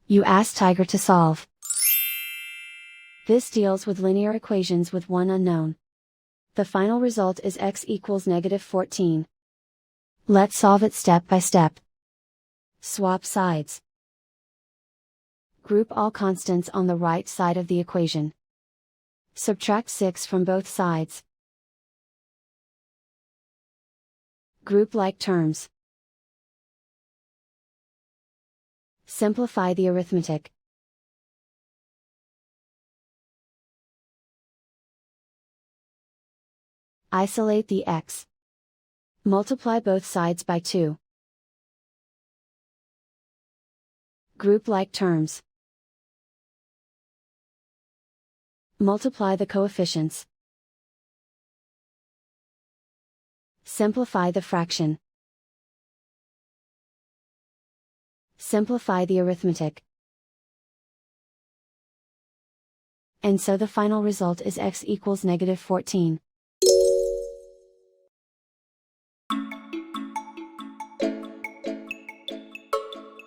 You ask Tiger to solve. This deals with linear equations with one unknown. The final result is x equals -14. Let's solve it step by step. Swap sides. Group all constants on the right side of the equation. Subtract 6 from both sides. Group like terms. Simplify the arithmetic. Isolate the x. Multiply both sides by 2. Group like terms. Multiply the coefficients. Simplify the fraction. Simplify the arithmetic. And so the final result is x equals -14.